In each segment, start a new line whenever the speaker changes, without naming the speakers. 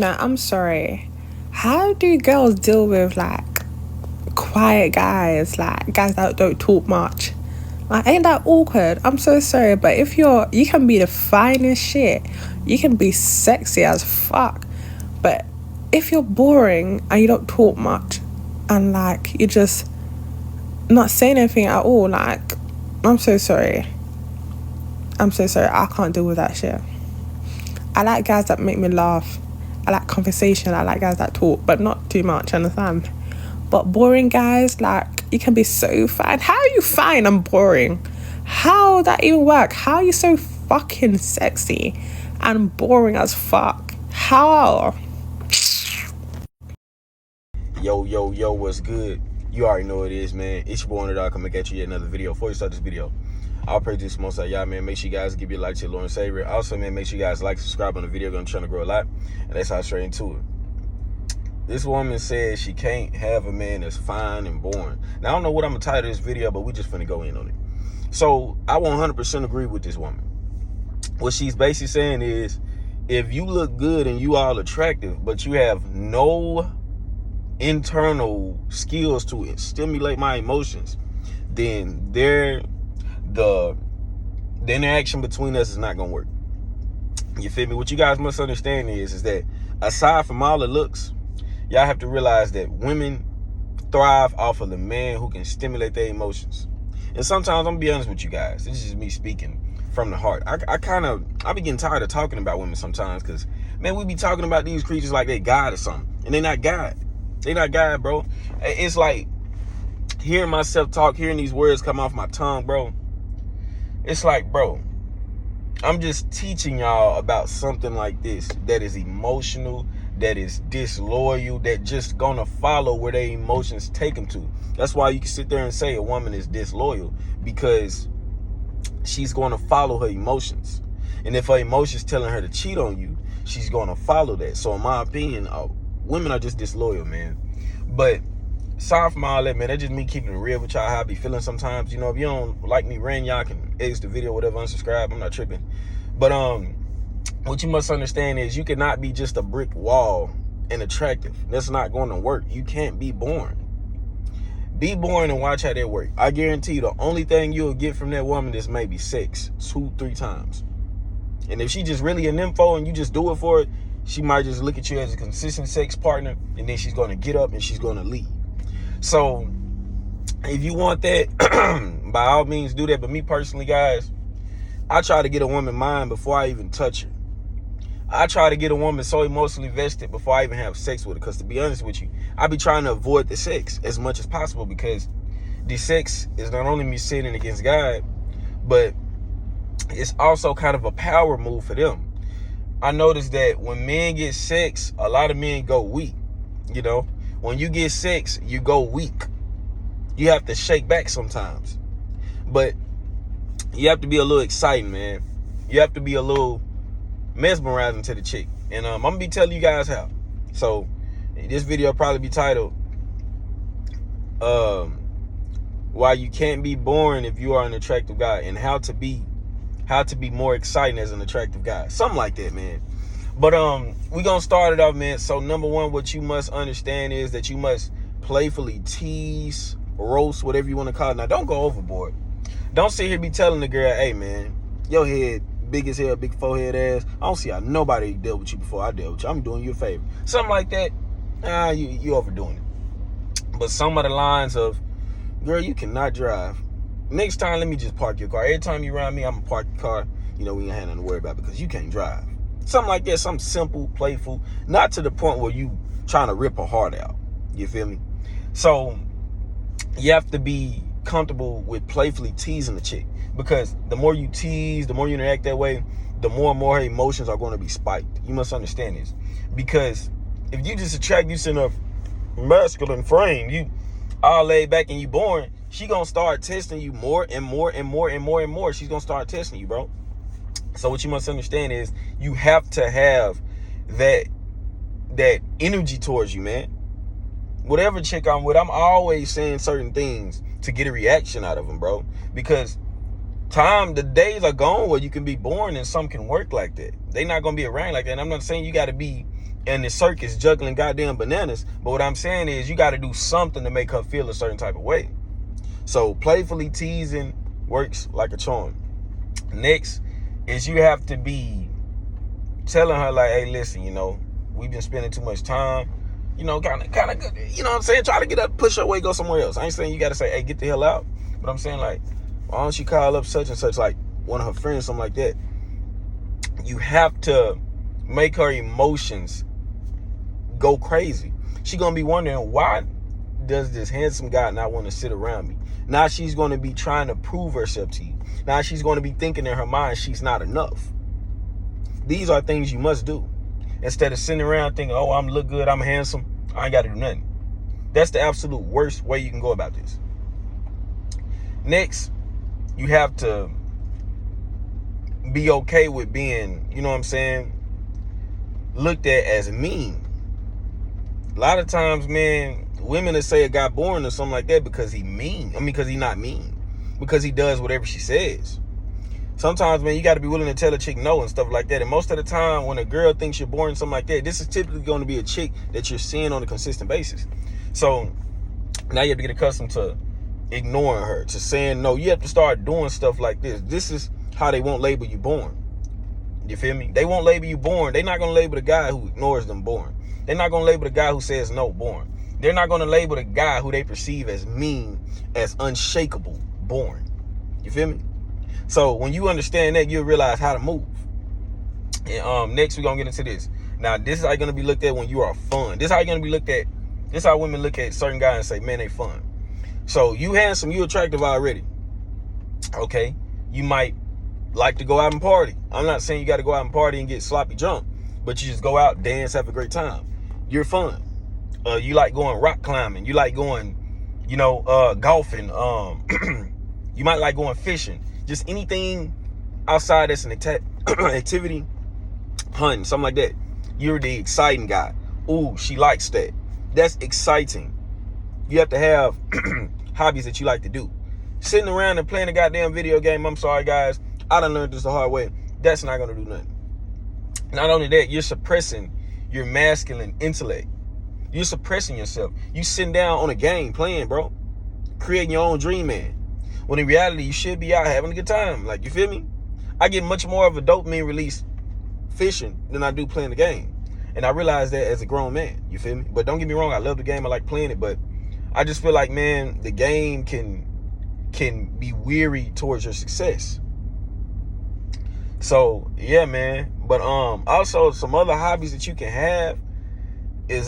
Now, I'm sorry. How do girls deal with like quiet guys, like guys that don't talk much? Like, ain't that awkward? I'm so sorry, but if you can be the finest shit, you can be sexy as fuck, but if you're boring and you don't talk much, and like you're just not saying anything at all, like, I'm so sorry. I'm so sorry. I can't deal with that shit. I like guys that make me laugh. I like conversation. I like guys that talk, but not too much, understand? But boring guys, like, you can be so fine. How are you fine and boring? How that even work? How are you so fucking sexy and boring as fuck? How?
Yo, yo, yo, what's good? You already know what it is, man. It's your boy Underdog coming at you yet another video. Before you start this video, I'll pray this most of y'all, man. Make sure you guys give your like to your Lord and Savior. Also, man, make sure you guys like, subscribe on the video. I'm trying to grow a lot. And let's hop straight into it. This woman says she can't have a man that's fine and boring. Now, I don't know what I'm going to title this video, but we just finna go in on it. So, I 100% agree with this woman. What she's basically saying is, if you look good and you all attractive, but you have no internal skills to stimulate my emotions, then the interaction between us is not gonna work. You feel me? What you guys must understand is that aside from all the looks, y'all have to realize that women thrive off of the man who can stimulate their emotions. And sometimes, I'm gonna be honest with you guys, this is just me speaking from the heart. I be getting tired of talking about women sometimes, because man, we be talking about these creatures like they God or something, and they not God. They not God, bro. It's like hearing myself talk, hearing these words come off my tongue, bro. It's like, bro, I'm just teaching y'all about something like this that is emotional, that is disloyal, that just gonna follow where their emotions take them to. That's why you can sit there and say a woman is disloyal, because she's going to follow her emotions. And if her emotions telling her to cheat on you, she's going to follow that. So in my opinion, women are just disloyal, man. But sorry for all that, man. That's just me keeping it real with y'all, how I be feeling sometimes. You know, if you don't like me ranting, y'all can exit the video, whatever, unsubscribe. I'm not tripping. But what you must understand is you cannot be just a brick wall and attractive. That's not going to work. You can't be boring. Be boring and watch how that work. I guarantee you the only thing you'll get from that woman is maybe sex 2-3 times. And if she just really an info and you just do it for it, she might just look at you as a consistent sex partner, and then she's going to get up and she's going to leave. So if you want that, by all means do that. But me personally, guys, I try to get a woman mind before I even touch her. I try to get a woman so emotionally vested before I even have sex with her. Because to be honest with you, I be trying to avoid the sex as much as possible, because the sex is not only me sinning against God, but it's also kind of a power move for them. I noticed that when men get sex, a lot of men go weak. You know, when you get sex, you go weak. You have to shake back sometimes. But you have to be a little exciting, man. You have to be a little mesmerizing to the chick. And I'm gonna be telling you guys how. So this video will probably be titled why you can't be boring if you are an attractive guy, and how to be more exciting as an attractive guy. Something like that, man. But we gonna start it off, man. So number one, what you must understand is that you must playfully tease, roast, whatever you want to call it. Now, don't go overboard. Don't sit here be telling the girl, hey man, your head big as hell, big forehead ass. I don't see how nobody dealt with you before I dealt with you. I'm doing you a favor. Something like that. You overdoing it. But some of the lines of, girl, you cannot drive. Next time, let me just park your car. Every time you around me, I'm gonna park your car. You know, we ain't have nothing to worry about because you can't drive. Something like that, something simple, playful, not to the point where you trying to rip her heart out. You feel me? So you have to be comfortable with playfully teasing the chick, because the more you tease, the more you interact that way, the more and more her emotions are going to be spiked. You must understand this, because if you just attract this in a masculine frame, you all laid back and you boring, she gonna start testing you more and more and more and more and more. She's gonna start testing you, bro. So what you must understand is you have to have that energy towards you, man. Whatever chick I'm with, I'm always saying certain things to get a reaction out of them, bro. Because the days are gone where you can be boring and some can work like that. They not gonna be around like that. And I'm not saying you got to be in the circus juggling goddamn bananas. But what I'm saying is you got to do something to make her feel a certain type of way. So playfully teasing works like a charm. Next is you have to be telling her like, hey, listen, we've been spending too much time. Kind of, you know what I'm saying? Try to get up, push her away, go somewhere else. I ain't saying you got to say, hey, get the hell out. But I'm saying, like, why don't you call up such and such, like one of her friends, something like that. You have to make her emotions go crazy. She going to be wondering, why does this handsome guy not want to sit around me? Now she's going to be trying to prove herself to you. Now she's going to be thinking in her mind she's not enough. These are things you must do. Instead of sitting around thinking, oh, I'm look good, I'm handsome, I ain't got to do nothing. That's the absolute worst way you can go about this. Next, you have to be okay with being, looked at as mean. A lot of times, man, women will say a guy boring or something like that because he mean. Because he not mean. Because he does whatever she says. Sometimes, man, you got to be willing to tell a chick no and stuff like that. And most of the time, when a girl thinks you're boring, something like that, this is typically going to be a chick that you're seeing on a consistent basis. So now you have to get accustomed to ignoring her, to saying no. You have to start doing stuff like this. This is how they won't label you boring. You feel me? They won't label you boring. They're not going to label the guy who ignores them boring. They're not going to label the guy who says no boring. They're not going to label the guy who they perceive as mean, as unshakable, boring. You feel me? So when you understand that, you'll realize how to move. And next we're gonna get into this. Now, this is how you're gonna be looked at when you are fun. This is how you're gonna be looked at. This is how women look at certain guys and say, man, they fun. So you handsome, you attractive already. Okay. You might like to go out and party. I'm not saying you got to go out and party and get sloppy drunk, but you just go out, dance, have a great time. You're fun. You like going rock climbing. You like going, golfing. You might like going fishing. Just anything outside that's an activity, hunting, something like that. You're the exciting guy. Ooh, she likes that. That's exciting. You have to have hobbies that you like to do. Sitting around and playing a goddamn video game, I'm sorry, guys, I done learned this the hard way. That's not going to do nothing. Not only that, you're suppressing your masculine intellect. You're suppressing yourself. You sitting down on a game playing, bro. Creating your own dream man. When in reality, you should be out having a good time. Like, you feel me? I get much more of a dopamine release fishing than I do playing the game. And I realize that as a grown man. You feel me? But don't get me wrong, I love the game. I like playing it. But I just feel like, man, the game can be weary towards your success. So, yeah, man. But also some other hobbies that you can have is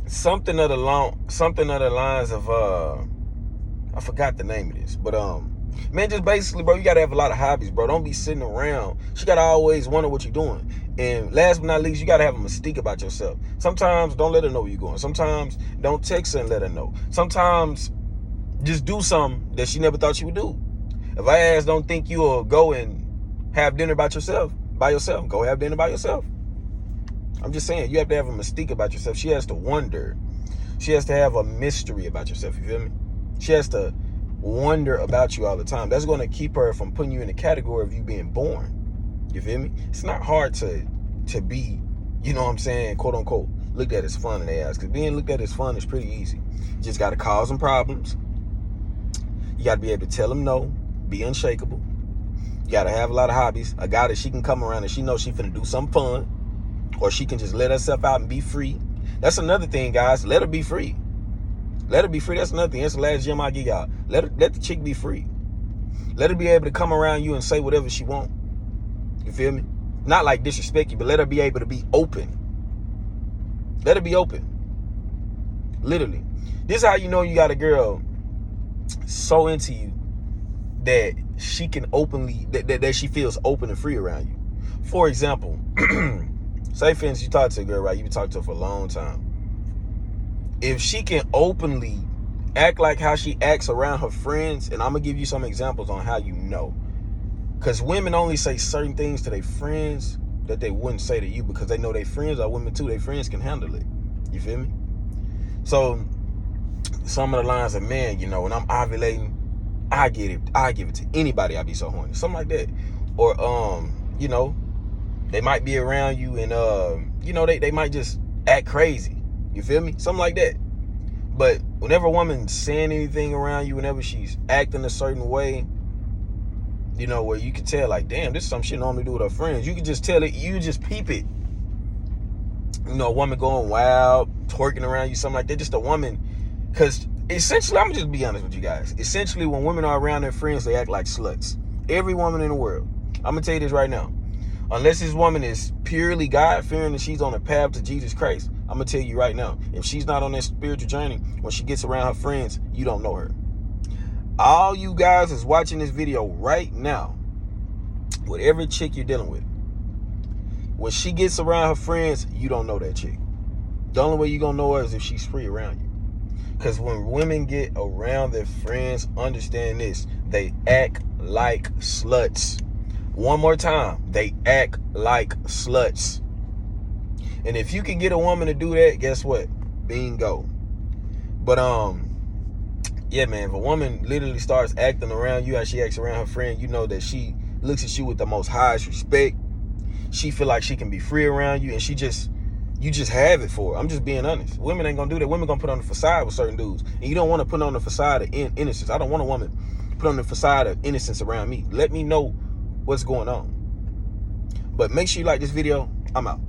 something of the lines of I forgot the name of this, but man, just basically, bro, you gotta have a lot of hobbies, bro. Don't be sitting around. She gotta always wonder what you're doing. And last but not least, you gotta have a mystique about yourself. Sometimes don't let her know where you're going. Sometimes don't text her and let her know. Sometimes just do something that she never thought you would do. If I ask, don't think you'll go and have dinner by yourself. Go have dinner by yourself. I'm just saying, you have to have a mystique about yourself. She has to wonder. She has to have a mystery about yourself. You feel me? She has to wonder about you all the time. That's going to keep her from putting you in the category of you being boring. You feel me? It's not hard to be, quote unquote, looked at as fun in their eyes. Because being looked at as fun is pretty easy. You just got to cause them problems. You got to be able to tell them no. Be unshakable. You got to have a lot of hobbies. A guy that she can come around and she knows she finna do something fun. Or she can just let herself out and be free. That's another thing, guys. Let her be free. Let her be free. That's another thing. That's the last gem I give y'all. Let the chick be free. Let her be able to come around you and say whatever she want. You feel me? Not like disrespect you, but let her be able to be open. Let her be open. Literally. This is how you know you got a girl so into you that she can openly, that she feels open and free around you. For example, say for instance, you talk to a girl, right? You've been talking to her for a long time. If she can openly act like how she acts around her friends, and I'm going to give you some examples on how you know. Because women only say certain things to their friends that they wouldn't say to you because they know their friends are women too. Their friends can handle it. You feel me? So, some of the lines are, man, when I'm ovulating, I give it to anybody. I be so horny. Something like that. Or, They might be around you and you know, they might just act crazy. You feel me? Something like that. But whenever a woman's saying anything around you, whenever she's acting a certain way, you know, where you can tell, like, damn, this is some shit normally do with her friends. You can just tell it, you just peep it. You know, a woman going wild, twerking around you, something like that. Just a woman, because essentially, I'm gonna just be honest with you guys. Essentially, when women are around their friends, they act like sluts. Every woman in the world. I'm gonna tell you this right now. Unless this woman is purely God-fearing and she's on a path to Jesus Christ, I'm gonna tell you right now, if she's not on that spiritual journey, when she gets around her friends, you don't know her. All you guys is watching this video right now, whatever chick you're dealing with, when she gets around her friends, you don't know that chick. The only way you're gonna know her is if she's free around you. Because when women get around their friends, understand this, they act like sluts. One more time, they act like sluts. And if you can get a woman to do that, guess what? Bingo. But yeah, man, if a woman literally starts acting around you as she acts around her friend, you know that she looks at you with the most highest respect. She feel like she can be free around you, and you just have it for her. I'm just being honest. Women ain't gonna do that. Women gonna put on the facade with certain dudes, and you don't want to put on the facade of innocence. I don't want a woman put on the facade of innocence around me. Let me know what's going on. But make sure you like this video. I'm out.